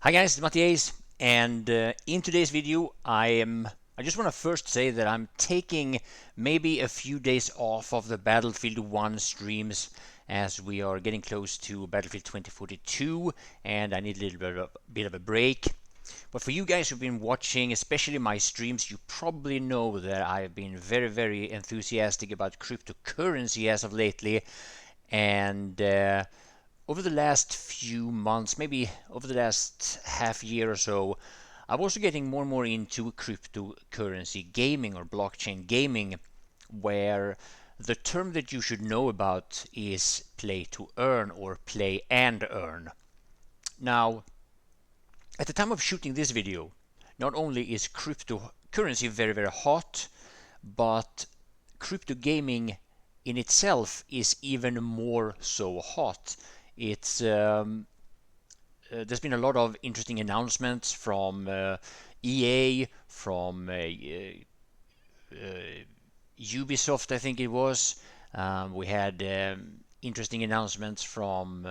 Hi guys, it's Matthias, and in today's video I just want to first say that I'm taking maybe a few days off of the Battlefield 1 streams as we are getting close to Battlefield 2042 and I need a little bit of a break. But for you guys who've been watching, especially my streams, you probably know that I've been very enthusiastic about cryptocurrency as of lately, and over the last few months, maybe over the last half year or so, I'm also getting more and more into cryptocurrency gaming or blockchain gaming, where the term that you should know about is play to earn or play and earn. Now, at the time of shooting this video, not only is cryptocurrency very hot, but crypto gaming in itself is even more so hot. It's there's been a lot of interesting announcements from EA, from Ubisoft, I think it was. We had interesting announcements from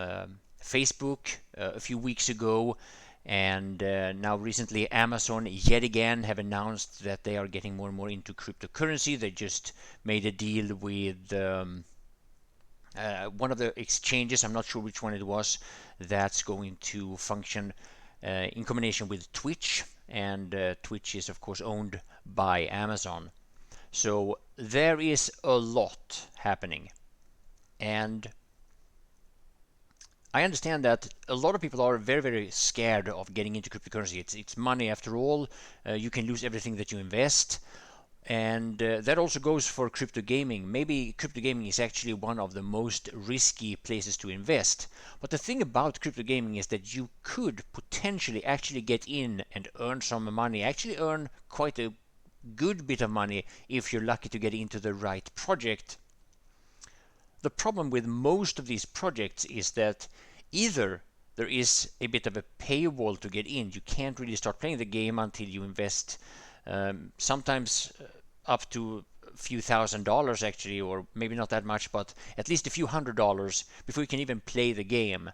Facebook a few weeks ago, and now recently Amazon yet again have announced that they are getting more and more into cryptocurrency. They just made a deal with one of the exchanges, I'm not sure which one it was, that's going to function in combination with Twitch, and Twitch is of course owned by Amazon. So there is a lot happening, and I understand that a lot of people are very scared of getting into cryptocurrency. It's money after all. You can lose everything that you invest. And that also goes for crypto gaming. Maybe crypto gaming is actually one of the most risky places to invest. But the thing about crypto gaming is that you could potentially actually get in and earn some money, actually earn quite a good bit of money if you're lucky to get into the right project. The problem with most of these projects is that either there is a bit of a paywall to get in. You can't really start playing the game until you invest sometimes up to a few $1,000s actually, or maybe not that much, but at least a few $100s before you can even play the game.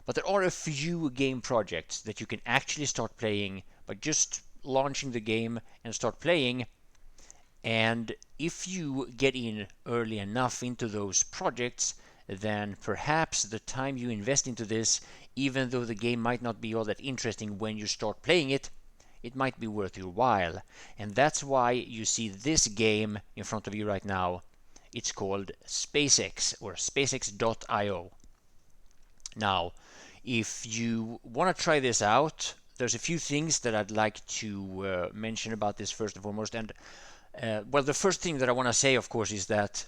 But there are a few game projects that you can actually start playing by just launching the game and start playing. And if you get in early enough into those projects, then perhaps the time you invest into this, even though the game might not be all that interesting when you start playing it, it might be worth your while. And that's why you see this game in front of you right now. It's called Spaceex, or Spaceex.io. Now, if you want to try this out, there's a few things that I'd like to mention about this first and foremost. And well, the first thing that I want to say, of course, is that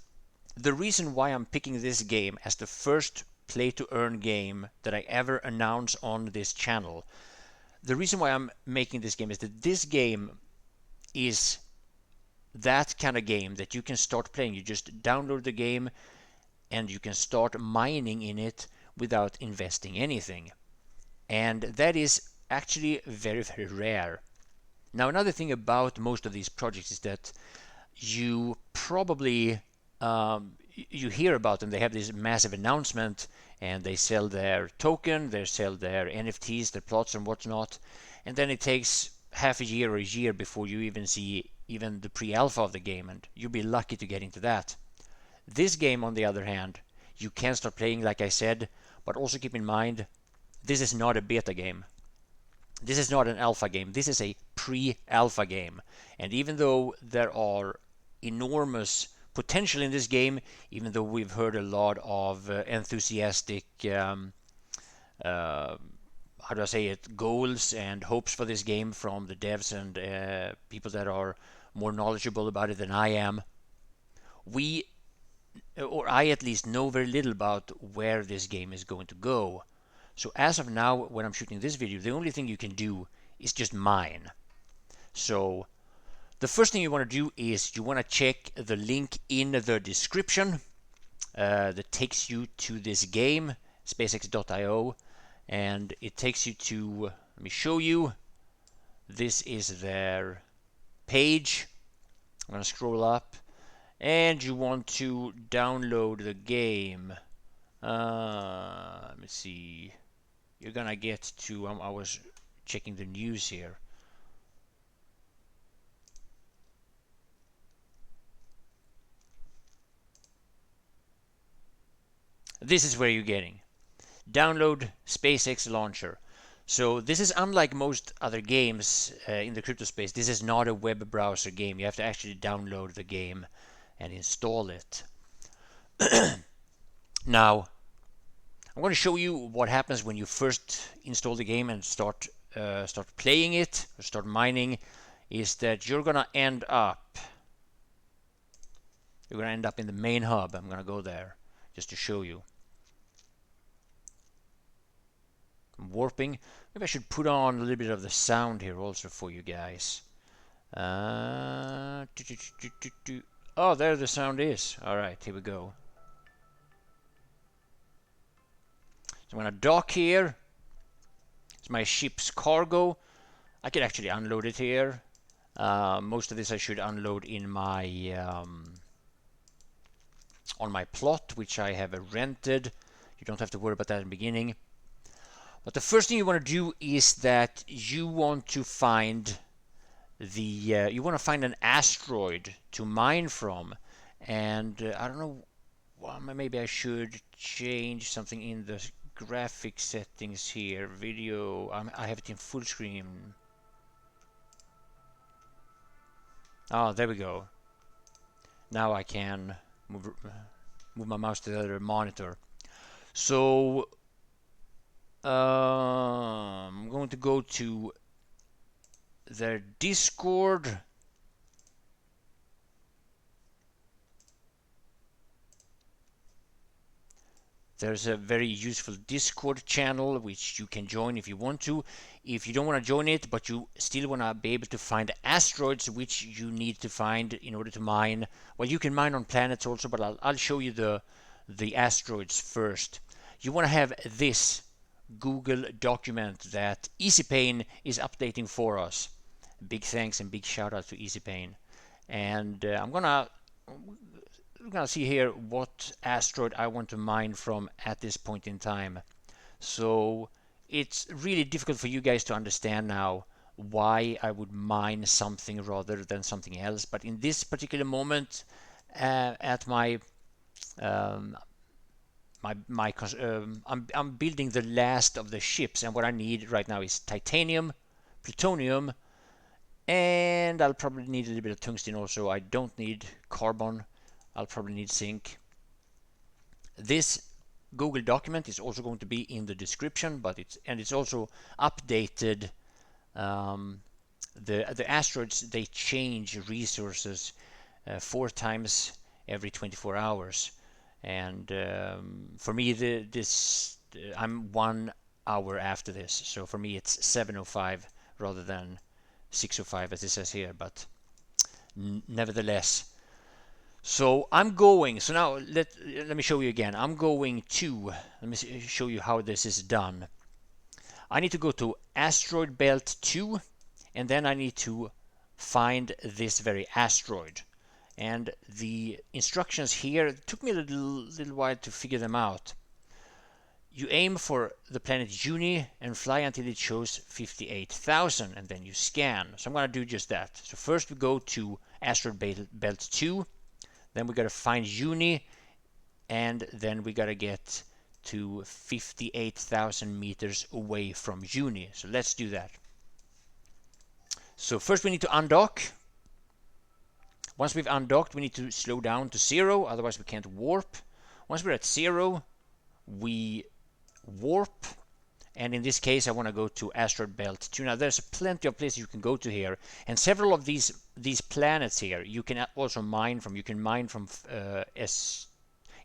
the reason why I'm picking this game as the first play to earn game that I ever announce on this channel, the reason why I'm making this game is that this game is that kind of game that you can start playing. You just download the game and you can start mining in it without investing anything. And that is actually very rare. Now, another thing about most of these projects is that you probably you hear about them. They have this massive announcement and they sell their token, they sell their NFTs, their plots and whatnot, and then it takes half a year or a year before you even see even the pre-alpha of the game, and you'll be lucky to get into that. This game, on the other hand, you can start playing, like I said, but also keep in mind, this is not a beta game. This is not an alpha game. This is a pre-alpha game. And even though there are enormous potential in this game, even though we've heard a lot of enthusiastic how do I say it, goals and hopes for this game from the devs and people that are more knowledgeable about it than I am, we, or I at least, know very little about where this game is going to go. So as of now, when I'm shooting this video, the only thing you can do is just mine. So the first thing you want to do is you want to check the link in the description that takes you to this game, Spaceex.io, and it takes you to, let me show you, this is their page. I'm going to scroll up, and you want to download the game. Let me see. You're gonna get to, I was checking the news here. This is where you're getting. Download Spaceex launcher. So this is unlike most other games in the crypto space. This is not a web browser game. You have to actually download the game and install it. Now, I'm going to show you what happens when you first install the game and start playing it, or start mining. Is that you're going to end up in the main hub. I'm going to go there just to show you. I'm warping. Maybe I should put on a little bit of the sound here also for you guys. Oh, there the sound is. All right, here we go. So I'm going to dock here. It's my ship's cargo. I could actually unload it here. Most of this I should unload in my on my plot, which I have rented. You don't have to worry about that in the beginning. But the first thing you want to do is that you want to find an asteroid to mine from, and I don't know. Well, maybe I should change something in the graphic settings here. Video. I have it in full screen. Oh, there we go. Now I can move my mouse to the other monitor. So I'm going to go to their Discord. There's a very useful Discord channel which you can join if you want to. If you don't want to join it, but you still want to be able to find asteroids which you need to find in order to mine. Well, you can mine on planets also, but I'll show you the asteroids first. You want to have this Google document that EasyPain is updating for us. Big thanks and big shout out to EasyPain. And I'm gonna see here what asteroid I want to mine from at this point in time. So it's really difficult for you guys to understand now why I would mine something rather than something else. But in this particular moment, at I'm building the last of the ships, and what I need right now is titanium, plutonium, and I'll probably need a little bit of tungsten also. I don't need carbon. I'll probably need zinc. This Google document is also going to be in the description, but it's also updated. The asteroids, they change resources 4 times every 24 hours, and for me I'm 1 hour after this, so for me it's 7:05 rather than 6:05 as it says here, but nevertheless. So I'm going, so now let me show you again. Let me show you how this is done. I need to go to Asteroid Belt 2, and then I need to find this very asteroid. And the instructions here, it took me a little while to figure them out. You aim for the planet Juni and fly until it shows 58,000, and then you scan. So I'm going to do just that. So first we go to Asteroid Belt 2. Then we got to find Juni, and then we got to get to 58,000 meters away from Juni. So let's do that. So first we need to undock. Once we've undocked, we need to slow down to 0, otherwise we can't warp. Once we're at 0, we warp. And in this case, I want to go to Asteroid Belt 2. Now, there's plenty of places you can go to here, and several of these planets here you can also mine from. You can mine from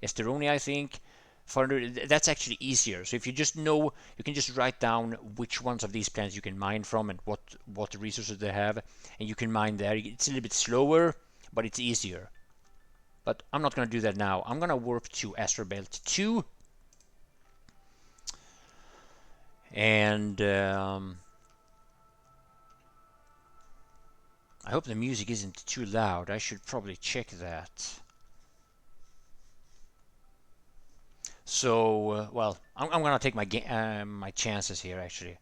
Asteroid, I think. That's actually easier. So if you just know, you can just write down which ones of these planets you can mine from and what resources they have, and you can mine there. It's a little bit slower, but it's easier. But I'm not going to do that now. I'm going to warp to Asteroid Belt 2. And I hope the music isn't too loud. I should probably check that. So, well, I'm gonna take my chances here actually.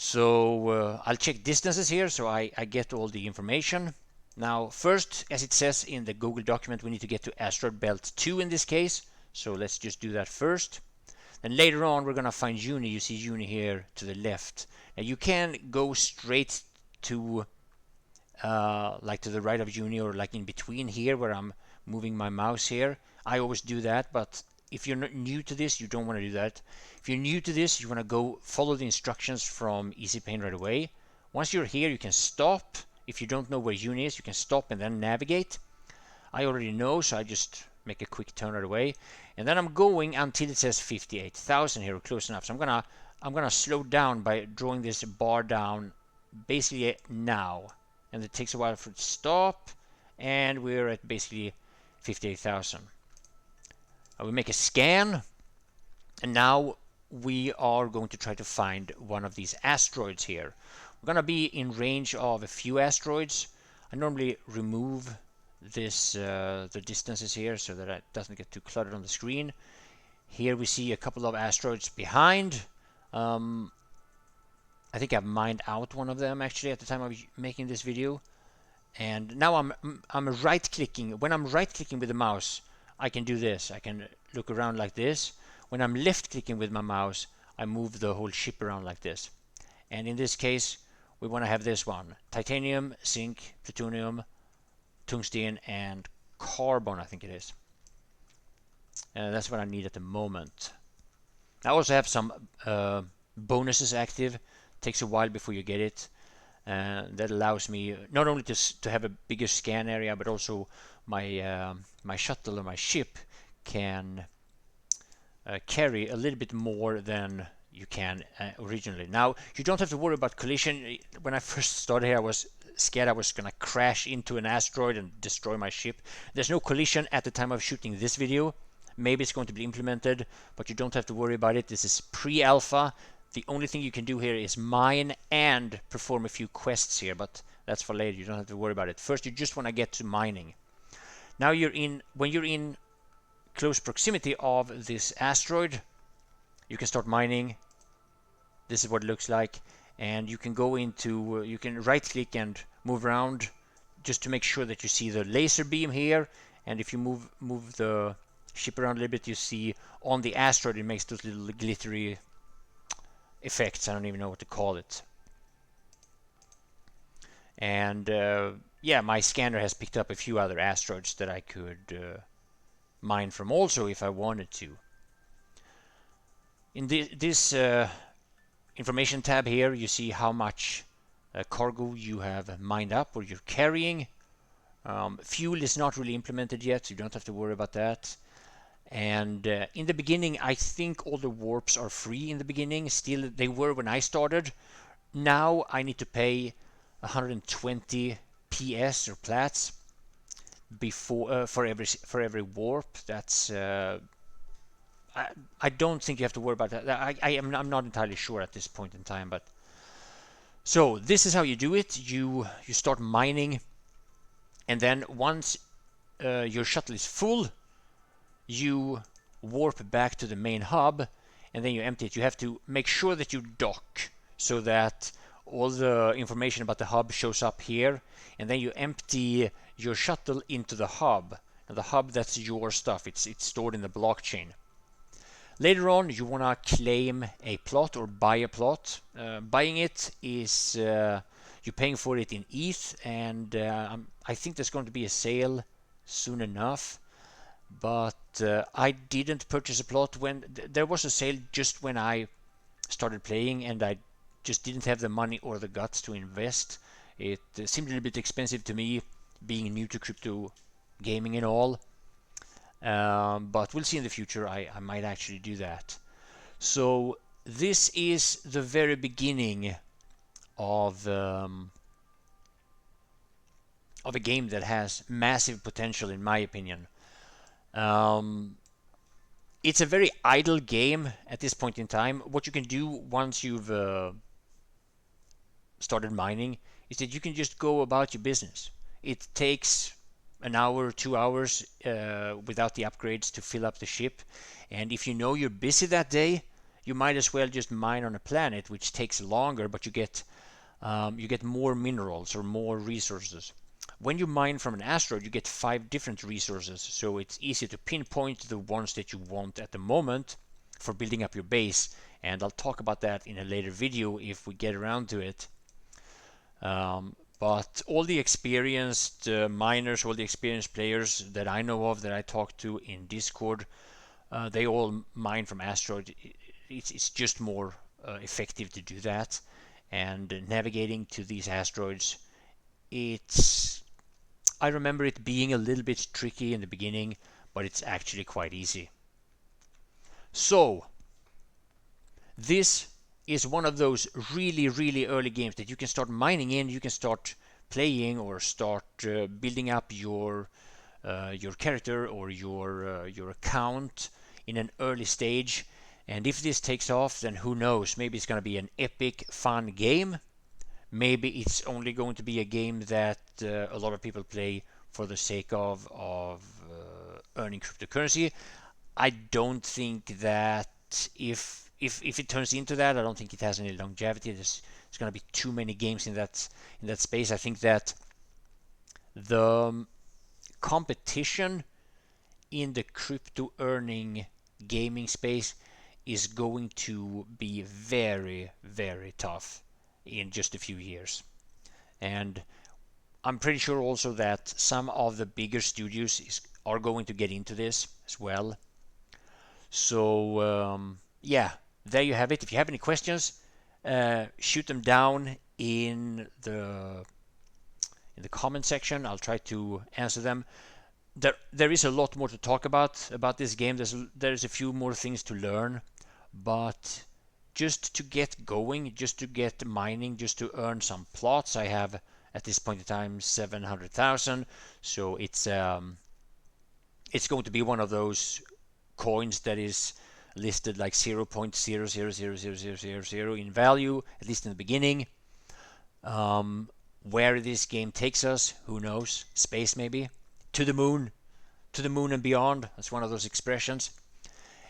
So I'll check distances here so I get all the information. Now first, as it says in the Google document, we need to get to asteroid belt 2 in this case. So let's just do that first. Then later on we're gonna find Uni. You see Uni here to the left. Now you can go straight to like to the right of Uni, or like in between here where I'm moving my mouse here. I always do that, but if you're not new to this, you don't want to do that. If you're new to this, you want to go follow the instructions from Easy Paint right away. Once you're here, you can stop. If you don't know where Uni is, you can stop and then navigate. I already know, so I just make a quick turn right away. And then I'm going until it says 58,000 here, close enough. So I'm gonna slow down by drawing this bar down basically now. And it takes a while for it to stop, and we're at basically 58,000. We make a scan, and now we are going to try to find one of these asteroids here. We're going to be in range of a few asteroids. I normally remove this the distances here so that it doesn't get too cluttered on the screen. Here we see a couple of asteroids behind. I think I've mined out one of them actually at the time of making this video. And now I'm right-clicking. When I'm right-clicking with the mouse, I can do this. I can look around like this. When I'm left-clicking with my mouse, I move the whole ship around like this. And in this case, we want to have this one: titanium, zinc, plutonium, tungsten, and carbon, I think it is. That's what I need at the moment. I also have some bonuses active. Takes a while before you get it. That allows me not only to have a bigger scan area, but also my my shuttle or my ship can carry a little bit more than you can originally. Now you don't have to worry about collision. When I first started here, I was scared I was gonna crash into an asteroid and destroy my ship. There's no collision at the time of shooting this video. Maybe it's going to be implemented, but you don't have to worry about it. This is pre-alpha. The only thing you can do here is mine and perform a few quests here, but that's for later. You don't have to worry about it. First, you just want to get to mining. Now when you're in close proximity of this asteroid, you can start mining. This is what it looks like, and you can go into you can right-click and move around just to make sure that you see the laser beam here. And if you move the ship around a little bit, you see on the asteroid it makes those little glittery effects. I don't even know what to call it. And yeah, my scanner has picked up a few other asteroids that I could mine from also if I wanted to. In this information tab here, you see how much cargo you have mined up or you're carrying. Fuel is not really implemented yet, so you don't have to worry about that. And in the beginning, I think all the warps are free in the beginning. Still, they were when I started. Now I need to pay 120 PS or plats before for every warp. That's I don't think you have to worry about that. I'm not entirely sure at this point in time, but so this is how you do it. You start mining, and then once your shuttle is full, you warp back to the main hub, and then you empty it. You have to make sure that you dock so that all the information about the hub shows up here, and then you empty your shuttle into the hub. And the hub, that's your stuff. It's stored in the blockchain. Later on, you want to claim a plot or buy a plot. Buying it is you're paying for it in ETH, and I think there's going to be a sale soon enough. But I didn't purchase a plot when there was a sale just when I started playing, and I just didn't have the money or the guts to invest. It seemed a little bit expensive to me, being new to crypto gaming and all. But we'll see in the future. I might actually do that. So this is the very beginning of a game that has massive potential, in my opinion. It's a very idle game at this point in time. What you can do once you've started mining is that you can just go about your business. It takes an hour, 2 hours without the upgrades to fill up the ship. And if you know you're busy that day, you might as well just mine on a planet, which takes longer, but you get more minerals or more resources. When you mine from an asteroid, you get 5 different resources, so it's easy to pinpoint the ones that you want at the moment for building up your base. And I'll talk about that in a later video if we get around to it. But all the experienced miners, all the experienced players that I know of, that I talk to in Discord, they all mine from Asteroid. It's just more effective to do that. And navigating to these asteroids, I remember it being a little bit tricky in the beginning, but it's actually quite easy. So this is one of those really early games that you can start mining in. You can start playing or start building up your character or your account in an early stage. And if this takes off, then who knows? Maybe it's going to be an epic, fun game. Maybe it's only going to be a game that a lot of people play for the sake of earning cryptocurrency. I don't think that if it turns into that, I don't think it has any longevity. There's going to be too many games in that space. I think that the competition in the crypto earning gaming space is going to be very tough in just a few years. And I'm pretty sure also that some of the bigger studios are going to get into this as well. So yeah, there you have it. If you have any questions, shoot them down in the comment section. I'll try to answer them. There is a lot more to talk about this game. There's a few more things to learn, but just to get going, just to get mining, just to earn some plots, I have at this point in time 700,000. So it's going to be one of those coins that is listed like 0.000000 in value, at least in the beginning. Where this game takes us, who knows? Space maybe, to the moon and beyond. That's one of those expressions.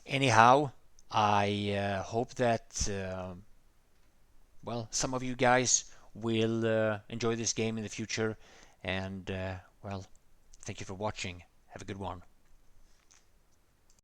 Anyhow, I hope that well, some of you guys will enjoy this game in the future. And well, thank you for watching. Have a good one.